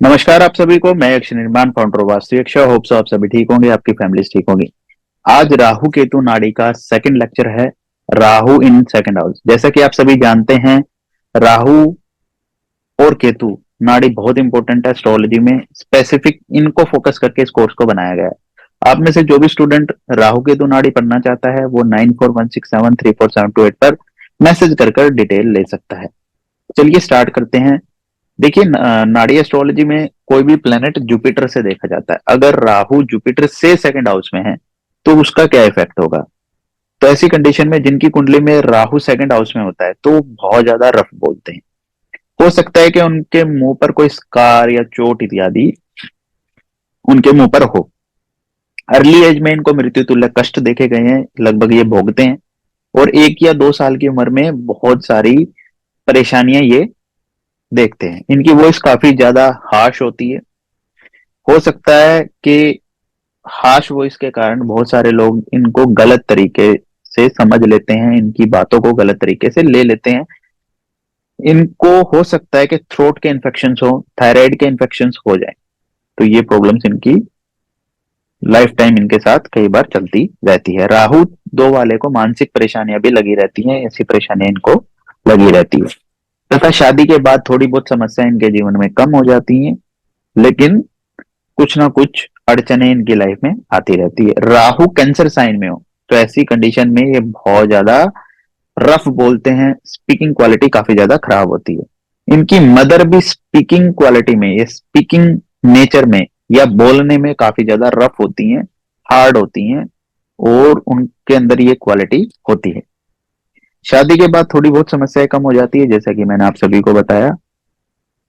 नमस्कार आप सभी को। मैं अक्षय निर्माण फाउंडर वास्तु यक्षा होप्स आप सभी ठीक होंगे, आपकी फैमिलीज ठीक होंगी। आज राहु केतु नाड़ी का सेकंड लेक्चर है। Rahu in second house. जैसा कि आप सभी जानते हैं, राहु और केतु नाड़ी बहुत इंपॉर्टेंट है एस्ट्रोलॉजी में। स्पेसिफिक इनको फोकस करके इस कोर्स को बनाया गया है। आप में से जो भी स्टूडेंट राहु केतु नाड़ी पढ़ना चाहता है वो 9416734728 पर मैसेज कर डिटेल ले सकता है। चलिए स्टार्ट करते हैं। देखिए, नाड़ी एस्ट्रोलॉजी में कोई भी प्लेनेट जुपिटर से देखा जाता है। अगर राहु जुपिटर से सेकंड हाउस में है तो उसका क्या इफेक्ट होगा। तो ऐसी कंडीशन में जिनकी कुंडली में राहु सेकंड हाउस में होता है तो वो बहुत ज्यादा रफ बोलते हैं। हो सकता है कि उनके मुंह पर कोई स्कार या चोट इत्यादि उनके मुंह पर हो। अर्ली एज में इनको मृत्यु तुल्य कष्ट देखे गए हैं, लगभग ये भोगते हैं। और 1 या 2 साल की उम्र में बहुत सारी परेशानियां ये देखते हैं। इनकी वॉइस काफी ज्यादा हार्श होती है। हो सकता है कि हार्श वॉइस के कारण बहुत सारे लोग इनको गलत तरीके से समझ लेते हैं, इनकी बातों को गलत तरीके से ले लेते हैं। इनको हो सकता है कि थ्रोट के इन्फेक्शन हो, थायराइड के इन्फेक्शन हो जाए। तो ये प्रॉब्लम्स इनकी लाइफ टाइम इनके साथ कई बार चलती रहती है। राहु 2 वाले को मानसिक परेशानियां भी लगी रहती हैं, ऐसी परेशानियां इनको लगी रहती है। तथा शादी के बाद थोड़ी बहुत समस्या इनके जीवन में कम हो जाती हैं, लेकिन कुछ ना कुछ अड़चने इनकी लाइफ में आती रहती है। राहु कैंसर साइन में हो तो ऐसी कंडीशन में ये बहुत ज्यादा रफ बोलते हैं, स्पीकिंग क्वालिटी काफी ज्यादा खराब होती है। इनकी मदर भी स्पीकिंग क्वालिटी में, ये स्पीकिंग नेचर में या बोलने में काफी ज्यादा रफ होती हैं, हार्ड होती हैं, और उनके अंदर ये क्वालिटी होती है। शादी के बाद थोड़ी बहुत समस्याएं कम हो जाती है, जैसा कि मैंने आप सभी को बताया।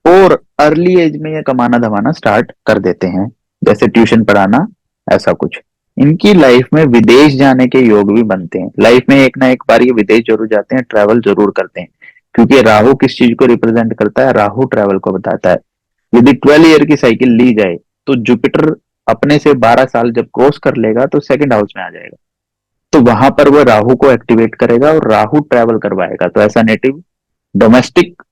और अर्ली एज में ये कमाना धमाना स्टार्ट कर देते हैं, जैसे ट्यूशन पढ़ाना, ऐसा कुछ। इनकी लाइफ में विदेश जाने के योग भी बनते हैं। लाइफ में एक ना एक बार ये विदेश जरूर जाते हैं, ट्रैवल जरूर करते हैं। क्योंकि राहु किस चीज को रिप्रेजेंट करता है, राहु ट्रैवल को बताता है। यदि 12 ईयर की साइकिल ली जाए तो जुपिटर अपने से 12 साल जब क्रॉस कर लेगा तो सेकंड हाउस में आ जाएगा। तो वहां पर वो राहु को एक्टिवेट करेगा और राहु ट्रैवल करवाएगा। तो ऐसा नेटिव डोमेस्टिक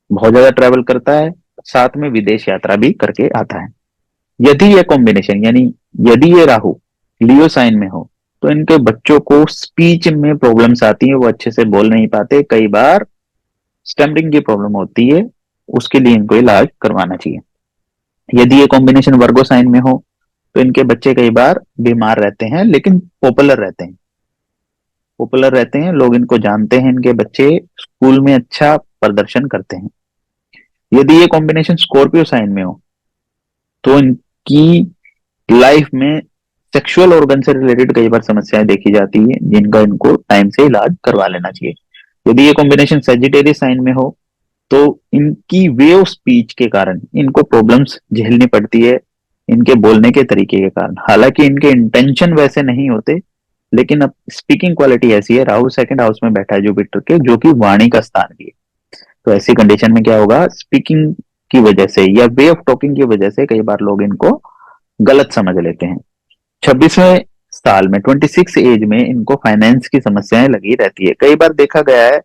बहुत ज्यादा ट्रैवल करता है, साथ में विदेश यात्रा भी करके आता है। यदि ये कॉम्बिनेशन यानी यदि ये राहु लियो साइन में हो तो इनके बच्चों को स्पीच में प्रॉब्लम्स आती है, वो अच्छे से बोल नहीं पाते, कई बार स्टम्बलिंग की प्रॉब्लम होती है। उसके लिए इनको इलाज करवाना चाहिए। यदि ये कॉम्बिनेशन वर्गो साइन में हो तो इनके बच्चे कई बार बीमार रहते हैं लेकिन पॉपुलर रहते हैं। पॉपुलर रहते हैं, लोग इनको जानते हैं, इनके बच्चे स्कूल में अच्छा प्रदर्शन करते हैं। यदि ये कॉम्बिनेशन स्कॉर्पियो साइन में हो तो इनकी लाइफ में सेक्सुअल ऑर्गन से रिलेटेड कई बार समस्याएं देखी जाती है, जिनका इनको टाइम से इलाज करवा लेना चाहिए। यदि ये कॉम्बिनेशन सेजिटेरियस साइन में हो तो इनकी वे ऑफ स्पीच के कारण इनको प्रॉब्लम्स झेलनी पड़ती है, इनके बोलने के तरीके के कारण। हालांकि इनके इंटेंशन वैसे नहीं होते, लेकिन अब स्पीकिंग क्वालिटी ऐसी है। राहु सेकंड हाउस में बैठा है जुपिटर के, जो कि वाणी का स्थान भी है। तो ऐसी कंडीशन में क्या होगा, स्पीकिंग की वजह से या वे ऑफ टॉकिंग की वजह से कई बार लोग इनको गलत समझ लेते हैं। 26वें साल में 26 एज में इनको फाइनेंस की समस्याएं लगी रहती है। कई बार देखा गया है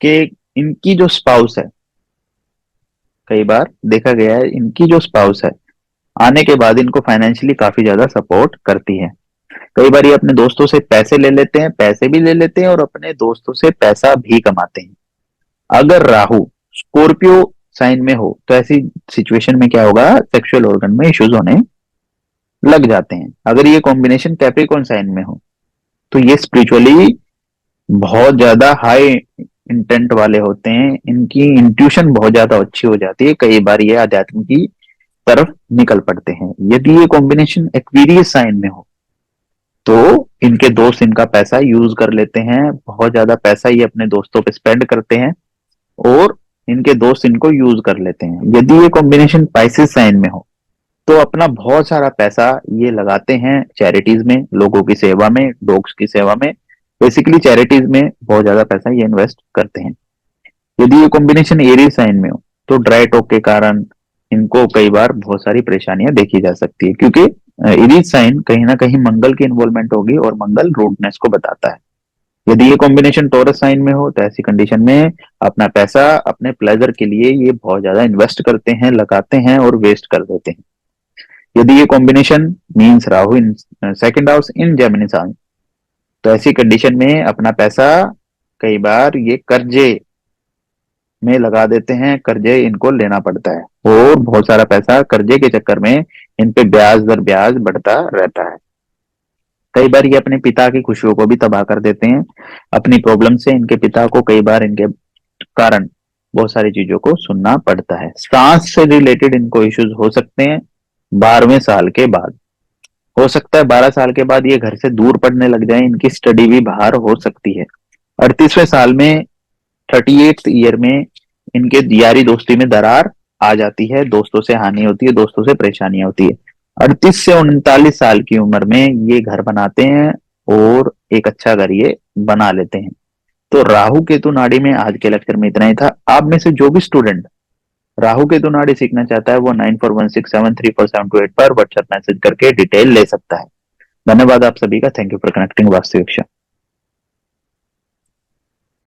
कि इनकी जो स्पाउस है, कई बार देखा गया है इनकी जो स्पाउस है आने के बाद इनको फाइनेंशियली काफी ज्यादा सपोर्ट करती है। कई बार ये अपने दोस्तों से पैसे ले लेते हैं, पैसे भी ले लेते हैं और अपने दोस्तों से पैसा भी कमाते हैं। अगर राहु स्कॉर्पियो साइन में हो तो ऐसी सिचुएशन में क्या होगा, सेक्सुअल ऑर्गन में इश्यूज होने लग जाते हैं। अगर ये कॉम्बिनेशन कैप्रिकॉर्न साइन में हो तो ये स्पिरिचुअली बहुत ज्यादा हाई इंटेंट वाले होते हैं, इनकी इंट्यूशन बहुत ज्यादा अच्छी हो जाती है, कई बार ये आध्यात्म की तरफ निकल पड़ते हैं। यदि ये कॉम्बिनेशन एक्वेरियस साइन में हो तो इनके दोस्त इनका पैसा यूज कर लेते हैं, बहुत ज्यादा पैसा ये अपने दोस्तों पे स्पेंड करते हैं और इनके दोस्त इनको यूज कर लेते हैं। यदि ये कॉम्बिनेशन पाइसेस साइन में हो तो अपना बहुत सारा पैसा ये लगाते हैं चैरिटीज में, लोगों की सेवा में, डॉग्स की सेवा में, बेसिकली चैरिटीज में बहुत ज्यादा पैसा ये इन्वेस्ट करते हैं। यदि ये कॉम्बिनेशन एरी साइन में हो तो ड्राई टॉक के कारण इनको कई बार बहुत सारी परेशानियां देखी जा सकती है, क्योंकि एरीज साइन कहीं ना कहीं मंगल की इन्वॉल्वमेंट होगी और मंगल रूडनेस को बताता है। यदि ये कॉम्बिनेशन टोरस साइन में हो तो ऐसी कंडीशन में अपना पैसा अपने प्लेजर के लिए ये बहुत ज्यादा इन्वेस्ट करते हैं, लगाते हैं और वेस्ट कर देते हैं। यदि ये combination means Rahu in second house in Gemini sign, तो ऐसी कंडीशन में अपना पैसा कई बार ये कर्जे में लगा देते हैं, कर्जे इनको लेना पड़ता है और बहुत सारा पैसा कर्जे के चक्कर में इन पे ब्याज दर ब्याज बढ़ता रहता है। कई बार ये अपने पिता की खुशियों को भी तबाह कर देते हैं। अपनी प्रॉब्लम से इनके पिता को कई बार इनके कारण बहुत सारी चीजों को सुनना पड़ता है। सांस से रिलेटेड इनको इश्यूज हो सकते हैं 12वें साल के बाद। हो सकता है 12 साल के बाद ये घर से दूर पढ़ने लग जाए, इनकी स्टडी भी बाहर हो सकती है। 38वें साल में 38th ईयर में इनके यारी दोस्ती में दरार आ जाती है, दोस्तों से हानि होती है, दोस्तों से परेशानियां होती है। 38 से 39 साल की उम्र में ये घर बनाते हैं और एक अच्छा घर ये बना लेते हैं। तो राहु केतु नाड़ी में आज के लेक्चर में इतना ही था। आप में से जो भी स्टूडेंट राहु केतु नाड़ी सीखना चाहता है वो 9416734728 पर व्हाट्सएप मैसेज करके डिटेल ले सकता है। धन्यवाद आप सभी का। Thank you for connecting vastu शिक्षा।